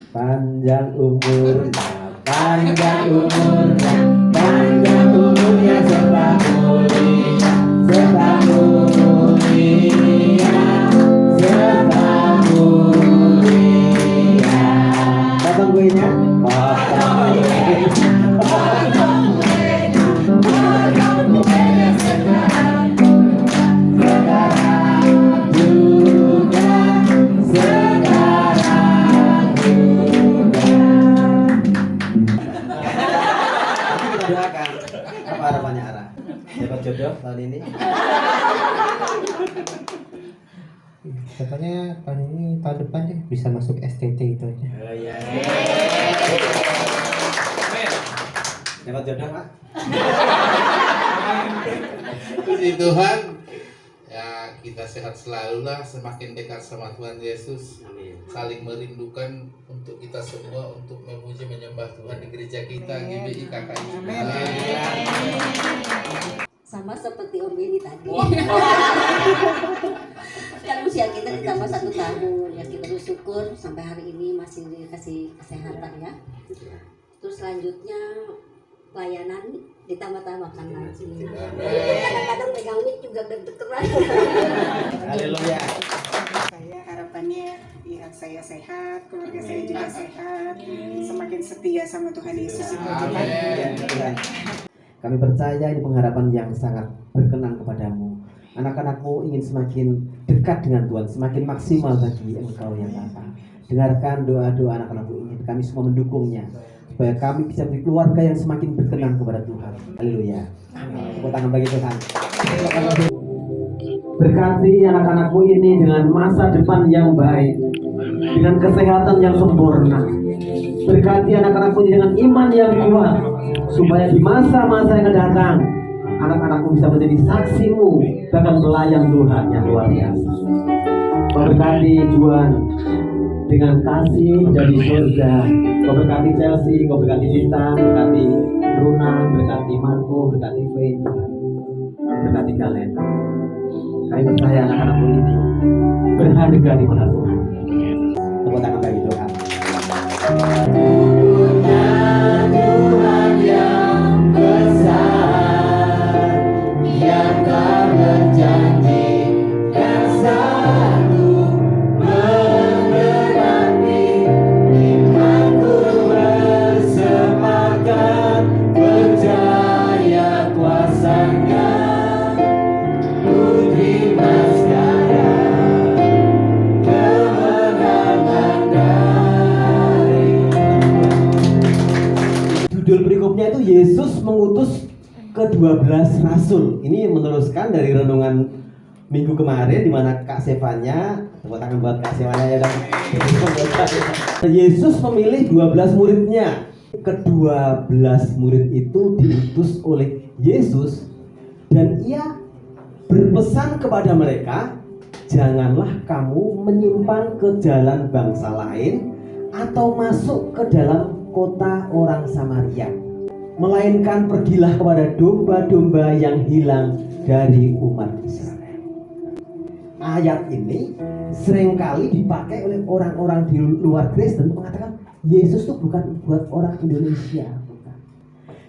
Panjang umurnya, panjang umurnya, panjang umurnya serta mulia, serta mulia, serta mulia. Potong kuenya, potong kuenya. Doakan apa harapannya Ara? Dapat jodoh tahun ini? Katanya tahun ini, tahun depan deh bisa masuk STT itu aja. Oh iya. Dapat jodoh Pak? Puji Tuhan, ya kita sehat selalu lah, semakin dekat sama Tuhan Yesus. Amin. Saling merindukan untuk kita semua untuk memuji menyembah Tuhan di gereja kita GBI KKI. Sama seperti Om Beni tadi. Kan usia kita ditambah 1 tahun, ya kita bersyukur sampai hari ini masih dikasih kesehatan ya. Terus selanjutnya pelayanan ditambah-tambahkan lagi. Kadang-kadang megang mic juga deg-degan. Haleluya. Saya harapannya ya saya sehat, keluarga saya juga sehat, semakin setia sama Tuhan Yesus. Tuhan. Kami percaya ini pengharapan yang sangat berkenan kepadamu. Anak-anakmu ingin semakin dekat dengan Tuhan, semakin maksimal bagi Engkau yang Bapa. Dengarkan doa-doa anak-anakmu ini, kami semua mendukungnya, supaya kami bisa menjadi keluarga yang semakin berkenan kepada Tuhan. Haleluya. Tepuk tangan bagi Tuhan. Berkati anak-anakmu ini dengan masa depan yang baik, dengan kesehatan yang sempurna. Berkati anak-anakmu ini dengan iman yang kuat, supaya di masa-masa yang akan datang anak-anakmu bisa menjadi saksimu, bahkan pelayan Tuhan yang luar biasa. Berkati Juan dengan kasih dari surga. Kau berkati Chelsea, kau berkati Dita, berkati Runa, berkati Marco, berkati Faith, berkati kalian. Kami percaya anak-anakmu ini berharga di mata Tuhan. Tepuk tangan bagi Tuhan. Tuhan yang besar, yang tak berjanji dan sanggup menggenapi imanku bersemakan percaya kuasanya. Judul berikutnya itu Yesus mengutus ke-12 rasul. Ini meneruskan dari renungan minggu kemarin di mana Kak Sevanya, tepuk tangan buat Kak Sevanya ya. Yesus memilih 12 muridnya. Ke-12 murid itu diutus oleh Yesus dan ia berpesan kepada mereka, janganlah kamu menyimpang ke jalan bangsa lain atau masuk ke dalam kota orang Samaria, melainkan pergilah kepada domba-domba yang hilang dari umat Israel. Ayat ini seringkali dipakai oleh orang-orang di luar Kristen mengatakan Yesus itu bukan buat orang Indonesia, bukan.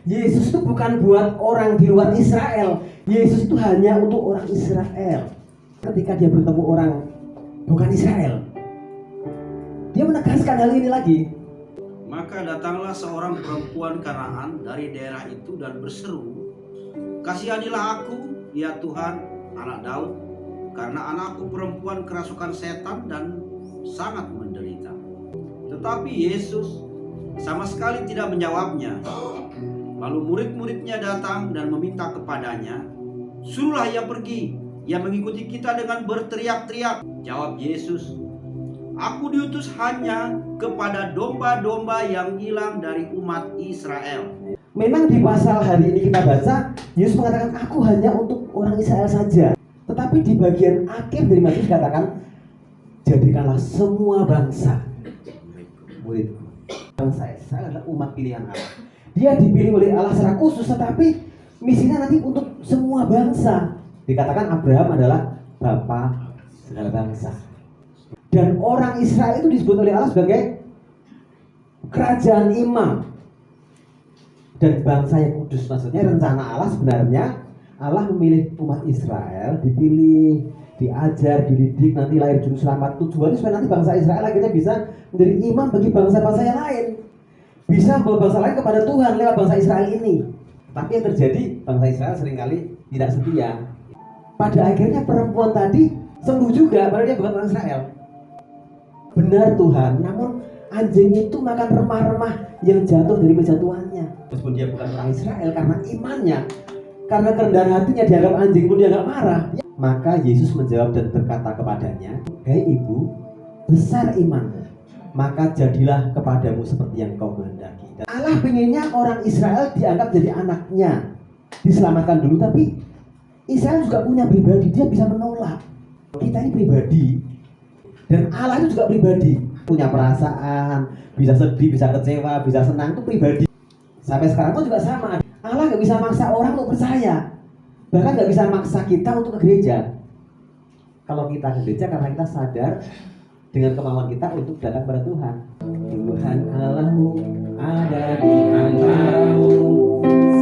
Yesus itu bukan buat orang di luar Israel. Yesus itu hanya untuk orang Israel. Ketika dia bertemu orang bukan Israel, dia menegaskan hal ini lagi. Maka datanglah seorang perempuan Kanaan dari daerah itu dan berseru, kasihanilah aku, ya Tuhan, anak Daud, karena anakku perempuan kerasukan setan dan sangat menderita. Tetapi Yesus sama sekali tidak menjawabnya. Lalu murid-muridnya datang dan meminta kepadanya, suruhlah ia pergi, ia mengikuti kita dengan berteriak-teriak. Jawab Yesus, aku diutus hanya kepada domba-domba yang hilang dari umat Israel. Memang di pasal hari ini kita baca, Yesus mengatakan aku hanya untuk orang Israel saja. Tetapi di bagian akhir dari Matius dikatakan, jadikanlah semua bangsa muridku. Bangsa Israel adalah umat pilihan Allah. Dia dipilih oleh Allah secara khusus, tetapi misinya nanti untuk semua bangsa. Dikatakan Abraham adalah bapa segala bangsa. Dan orang Israel itu disebut oleh Allah sebagai kerajaan imam dan bangsa yang kudus. Maksudnya rencana Allah sebenarnya, Allah memilih umat Israel, dipilih, diajar, dididik, nanti lahir juru selamat. Tujuannya supaya nanti bangsa Israel akhirnya bisa menjadi imam bagi bangsa-bangsa yang lain, bisa membawa bangsa lain kepada Tuhan lewat bangsa Israel ini. Tapi yang terjadi, bangsa Israel seringkali tidak setia. Pada akhirnya perempuan tadi sembuh juga, padahal dia bukan orang Israel. Benar Tuhan, namun anjing itu makan remah-remah yang jatuh dari meja tuannya. Meskipun dia bukan orang Israel, karena imannya, karena kerendahan hatinya dianggap anjing pun dia nggak marah. Maka Yesus menjawab dan berkata kepadanya, "Hei ibu, besar imanmu, maka jadilah kepadamu seperti yang kau kehendaki." Allah pengennya orang Israel dianggap jadi anaknya, diselamatkan dulu, tapi Israel juga punya pribadi, dia bisa menolak. Kita ini pribadi, dan Allah itu juga pribadi, punya perasaan, bisa sedih, bisa kecewa, bisa senang, itu pribadi. Sampai sekarang pun juga sama. Allah nggak bisa maksa orang untuk percaya, bahkan nggak bisa maksa kita untuk ke gereja. Kalau kita ke gereja karena kita sadar dengan kemauan kita untuk datang kepada Tuhan. Tuhan Allahmu ada di antaramu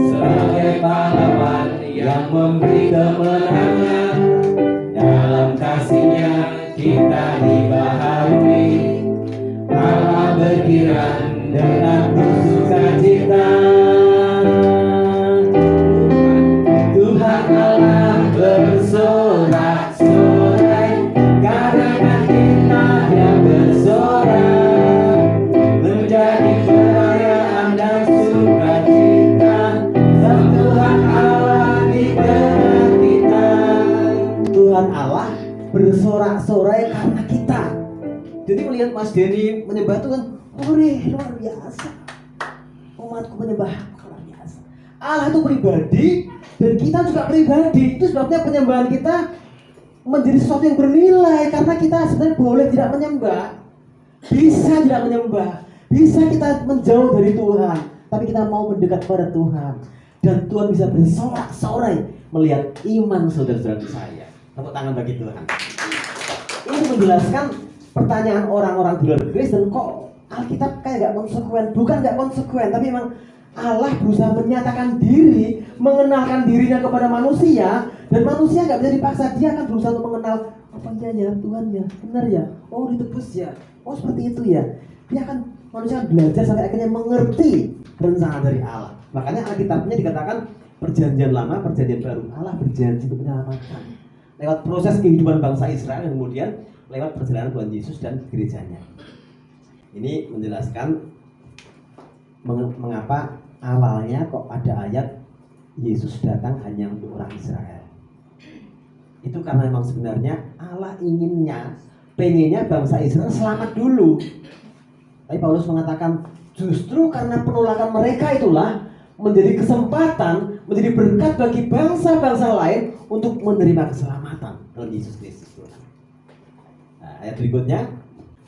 sebagai pahlawan yang memberi kemenangan. Dalam kasih-Nya kita dibaharui, Allah berkirang dengan sukacita. Tuhan Allah bersorak-sorai, karena kita yang bersorak, menjadi perayaan dan sukacita. Dan Tuhan Allah di tengah kita. Tuhan Allah bersorak-sorai karena kita. Jadi melihat Mas Denny menyembah Tuhan, luar biasa. Umatku menyembah luar biasa. Allah itu pribadi dan kita juga pribadi. Itu sebabnya penyembahan kita menjadi sesuatu yang bernilai, karena kita sebenarnya boleh tidak menyembah, bisa tidak menyembah, bisa kita menjauh dari Tuhan, tapi kita mau mendekat pada Tuhan, dan Tuhan bisa bersorak-sorai melihat iman saudara-saudara saya. Tepuk tangan bagi Tuhan. Ini menjelaskan pertanyaan orang-orang di luar Kristen, kok Alkitab kayak gak konsekuen? Bukan gak konsekuen, tapi memang Allah berusaha menyatakan diri, mengenalkan dirinya kepada manusia, dan manusia gak bisa dipaksa. Dia akan berusaha untuk mengenal, apa iya ya Tuhan ya, benar ya, oh ditebus ya, oh seperti itu ya. Dia akan, manusia akan belajar sampai akhirnya mengerti rencana dari Allah. Makanya Alkitabnya dikatakan perjanjian lama, perjanjian baru. Allah berjanji untuk menyelamatkan lewat proses kehidupan bangsa Israel, dan kemudian lewat perjalanan Tuhan Yesus dan gerejanya. Ini menjelaskan mengapa awalnya kok ada ayat Yesus datang hanya untuk orang Israel. Itu karena memang sebenarnya Allah pengennya bangsa Israel selamat dulu. Tapi Paulus mengatakan justru karena penolakan mereka itulah menjadi kesempatan, menjadi berkat bagi bangsa-bangsa lain untuk menerima keselamatan dalam Yesus Kristus. Nah, ayat berikutnya,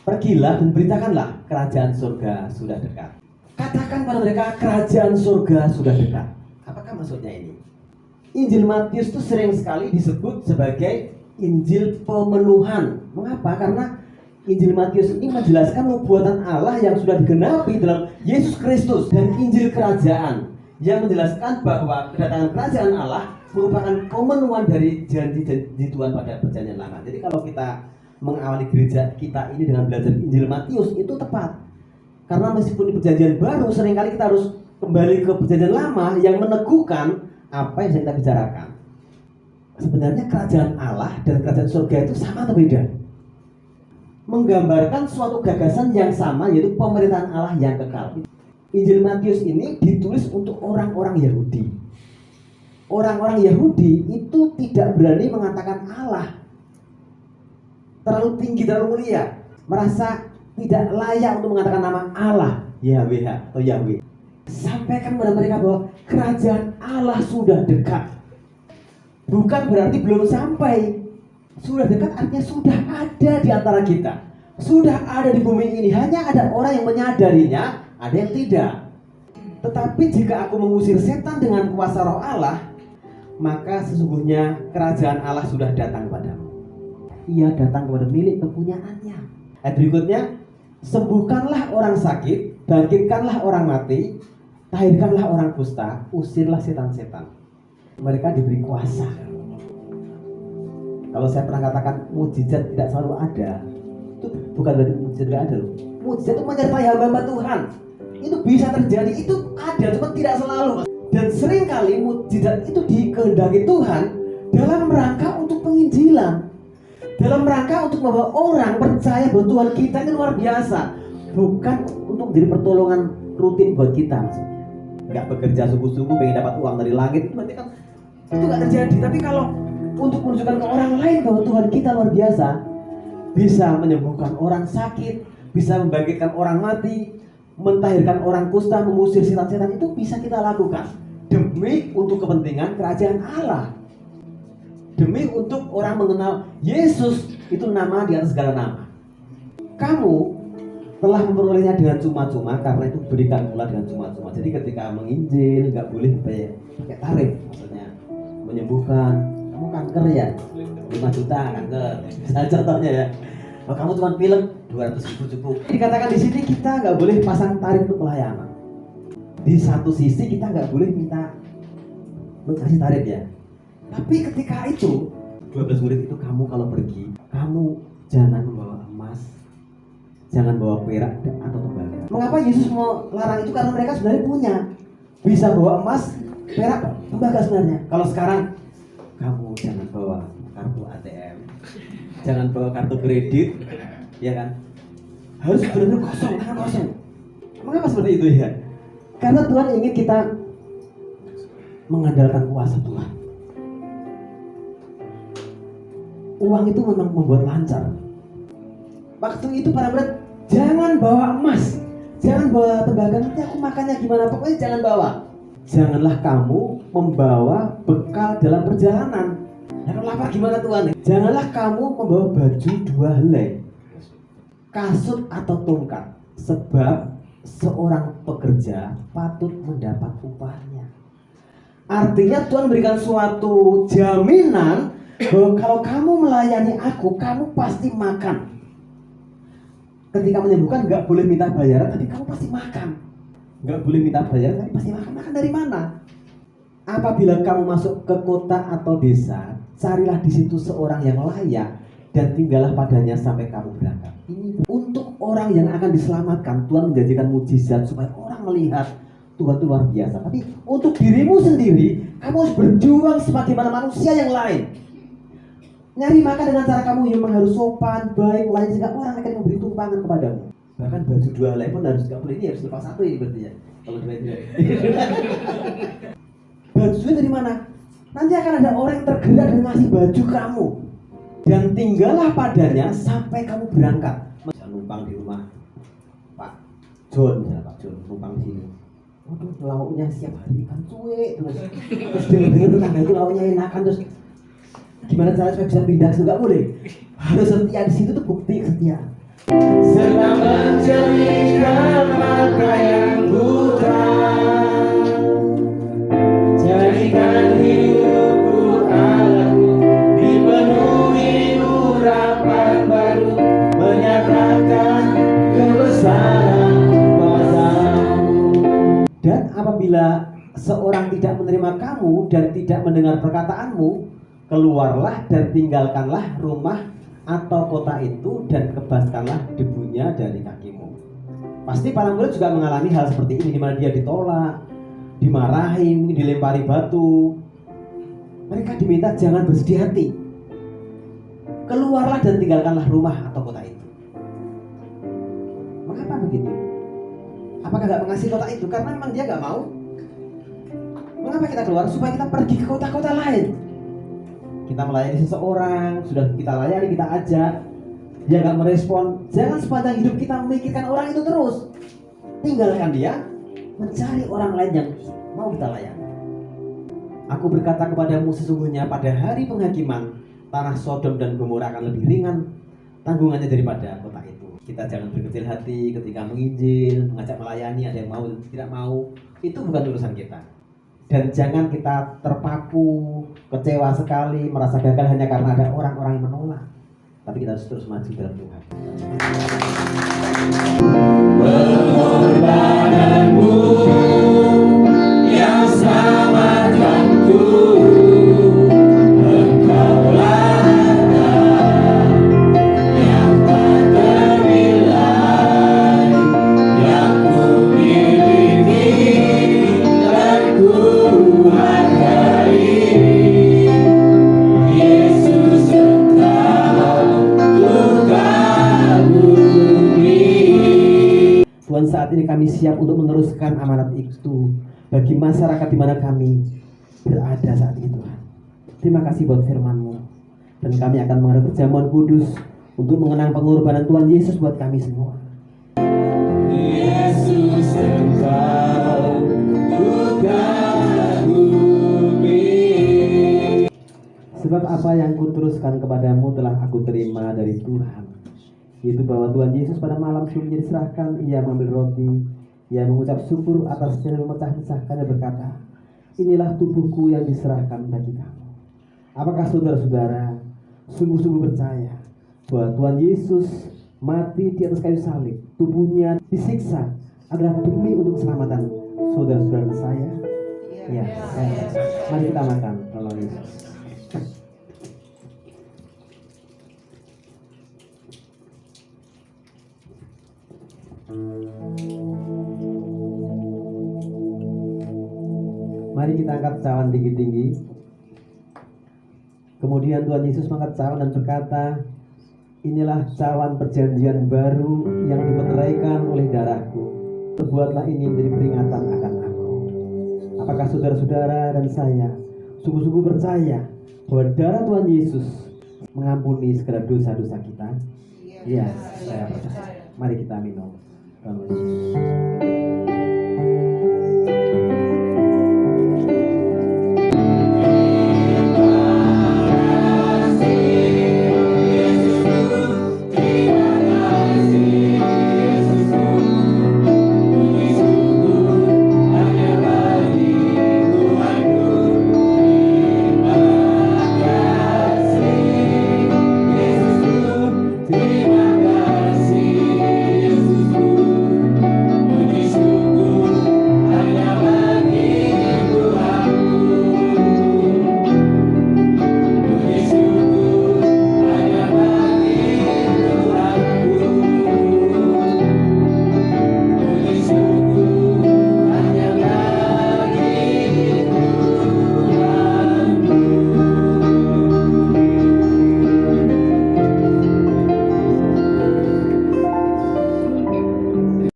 pergilah dan beritakanlah kerajaan surga sudah dekat. Katakan pada mereka kerajaan surga sudah dekat. Apakah maksudnya ini? Injil Matius itu sering sekali disebut sebagai Injil pemenuhan. Mengapa? Karena Injil Matius ini menjelaskan nubuatan Allah yang sudah digenapi dalam Yesus Kristus, dan Injil kerajaan yang menjelaskan bahwa kedatangan kerajaan Allah merupakan pemenuhan dari janji-janji Tuhan pada perjanjian lama. Jadi kalau kita mengawali gereja kita ini dengan belajar Injil Matius, itu tepat. Karena meskipun di perjanjian baru, seringkali kita harus kembali ke perjanjian lama yang meneguhkan apa yang kita bicarakan. Sebenarnya kerajaan Allah dan kerajaan surga itu sama atau beda? Menggambarkan suatu gagasan yang sama, yaitu pemerintahan Allah yang kekal. Injil Matius ini ditulis untuk orang-orang Yahudi. Orang-orang Yahudi itu tidak berani mengatakan Allah terlalu tinggi, terlalu mulia, merasa tidak layak untuk mengatakan nama Allah, Yahweh atau Yahweh. Sampaikan kepada mereka bahwa kerajaan Allah sudah dekat. Bukan berarti belum sampai. Sudah dekat artinya sudah ada di antara kita, sudah ada di bumi ini. Hanya ada orang yang menyadarinya, ada yang tidak. Tetapi jika aku mengusir setan dengan kuasa roh Allah, maka sesungguhnya kerajaan Allah sudah datang kepadamu. Ia datang kepada milik kepunyaannya. Ayat berikutnya, sembuhkanlah orang sakit, bangkitkanlah orang mati, tahirkanlah orang kusta, usirlah setan-setan. Mereka diberi kuasa. Kalau saya pernah katakan mujizat tidak selalu ada, itu bukan berarti mujizat tidak ada loh. Mujizat itu menyertai hamba-hamba Tuhan. Itu bisa terjadi, itu ada, cuma tidak selalu. Dan seringkali mujizat itu dikehendaki Tuhan dalam rangka untuk penginjilan, dalam rangka untuk membawa orang percaya bahwa Tuhan kita ini luar biasa, bukan untuk menjadi pertolongan rutin buat kita maksudnya. Nggak bekerja sungguh-sungguh pengen dapat uang dari langit, itu berarti kan itu nggak terjadi. Tapi kalau untuk menunjukkan ke orang lain bahwa Tuhan kita luar biasa, bisa menyembuhkan orang sakit, bisa membangkitkan orang mati, mentahirkan orang kusta, mengusir setan-setan, itu bisa kita lakukan demi untuk kepentingan kerajaan Allah, demi untuk orang mengenal Yesus itu nama di atas segala nama. Kamu telah memperolehnya dengan cuma-cuma, karena itu berikan pula dengan cuma-cuma. Jadi ketika menginjil nggak boleh pakai tarif, maksudnya menyembuhkan. Kamu kanker ya, 5 juta kanker, misalnya contohnya ya. Kalau kamu cuma pilek 200.000 cukup. Dikatakan di sini kita nggak boleh pasang tarif untuk pelayanan. Di satu sisi kita nggak boleh minta kasih tarif ya. Tapi ketika itu 12 murid itu, kamu kalau pergi, kamu jangan membawa emas, jangan bawa perak atau tembaga. Mengapa Yesus mau larang itu? Karena mereka sebenarnya punya, bisa bawa emas, perak, tembaga sebenarnya. Kalau sekarang kamu jangan bawa kartu ATM, jangan bawa kartu kredit, ya kan? Harus benar-benar kosong, tangan kosong. Mengapa seperti itu ya? Karena Tuhan ingin kita mengandalkan kuasa Tuhan. Uang itu memang membuat lancar. Waktu itu para murid, jangan bawa emas, jangan bawa tembaga, nanti aku makannya gimana, pokoknya jangan bawa. Janganlah kamu membawa bekal dalam perjalanan. Ya kalau lapar gimana Tuhan? Janganlah kamu membawa baju 2 helai, kasut atau tongkat, sebab seorang pekerja patut mendapat upahnya. Artinya Tuhan berikan suatu jaminan bahwa kalau kamu melayani aku, kamu pasti makan. Ketika menyembuhkan nggak boleh minta bayaran, tapi kamu pasti makan. Nggak boleh minta bayaran, tapi pasti makan. Makan dari mana? Apabila kamu masuk ke kota atau desa, carilah di situ seorang yang layak dan tinggallah padanya sampai kamu berangkat. Ini untuk orang yang akan diselamatkan. Tuhan menjanjikan mujizat supaya orang melihat Tuhan itu luar biasa. Tapi untuk dirimu sendiri, kamu harus berjuang sebagaimana manusia yang lain. Nyari makan dengan cara kamu yang harus sopan, baik, lain, sehingga orang akan memberi tumpangan kepadamu. Bahkan baju 2 helai pun harus nggak boleh, ini harus lepas 1 ini berarti ya. Kalau 2 helai. Bajunya dari mana? Nanti akan ada orang yang tergerak dan ngasih baju kamu. Dan tinggallah padanya sampai kamu berangkat. Jangan numpang di rumah Pak John, misalnya Pak John numpang di sini. Waduh, lauknya setiap hari ikan cuek terus dengar tetangga itu lauknya enakan, terus gimana caranya supaya bisa pindah? Itu nggak boleh. Harus setia di situ, tuh bukti kesetiaan. Sedang mencerminkan mata yang buta, jadikan hidupku Allahku, dipenuhi urapan baru, menyatakan kebesaran kuasa-Mu. Dan apabila seorang tidak menerima kamu dan tidak mendengar perkataanmu, keluarlah dan tinggalkanlah rumah atau kota itu dan kebaskanlah debunya dari kakimu. Pasti para murid juga mengalami hal seperti ini, di mana dia ditolak, dimarahi, mungkin dilempari batu. Mereka diminta jangan bersedih hati. Keluarlah dan tinggalkanlah rumah atau kota itu. Mengapa begitu? Apakah nggak mengasihi kota itu? Karena memang dia nggak mau. Mengapa kita keluar? Supaya kita pergi ke kota-kota lain. Kita melayani seseorang, sudah kita layani, kita ajak, dia nggak merespon. Jangan sepanjang hidup kita memikirkan orang itu terus. Tinggalkan dia, mencari orang lain yang mau kita layani. Aku berkata kepadamu, sesungguhnya pada hari penghakiman tanah Sodom dan Gomora akan lebih ringan tanggungannya daripada kota itu. Kita jangan berkecil hati ketika menginjil, mengajak melayani, ada yang mau, tidak mau. Itu bukan urusan kita. Dan jangan kita terpaku, kecewa sekali, merasa gagal hanya karena ada orang-orang yang menolak. tapi kita harus terus maju dalam Tuhan. Pengorbananmu yang sangat tentu, Engkaulah yang tak ternilai, yang ku miliki dan ku hargai. Yesus, Engkau Tuhan bumi. Tuhan, saat ini kami siap untuk meneruskan amanat itu bagi masyarakat di mana kami berada saat ini, Tuhan. Terima kasih buat firman-Mu. Dan kami akan menghadap perjamuan kudus untuk mengenang pengorbanan Tuhan Yesus buat kami semua. Yesus, Engkau Tuhan bumi. Sebab apa yang kuteruskan kepadamu telah aku terima dari Tuhan, yaitu bahwa Tuhan Yesus pada malam sebelum diserahkan, ia mengambil roti, ia mengucap syukur atasnya dan memecah-mecahkan dan berkata, inilah tubuhku yang diserahkan bagi kamu. Apakah saudara-saudara sungguh-sungguh percaya bahwa Tuhan Yesus mati di atas kayu salib, tubuhnya disiksa adalah demi untuk keselamatan saudara-saudara saya? Ya, mari kita makan tolong Yesus. Mari kita angkat cawan tinggi-tinggi. Kemudian Tuhan Yesus mengangkat cawan dan berkata, inilah cawan perjanjian baru yang dimeteraikan oleh darahku. Perbuatlah ini menjadi peringatan akan aku. Apakah saudara-saudara dan saya sungguh-sungguh percaya bahwa darah Tuhan Yesus mengampuni segala dosa-dosa kita? Iya, saya percaya. Mari kita minum. Tuhan Yesus.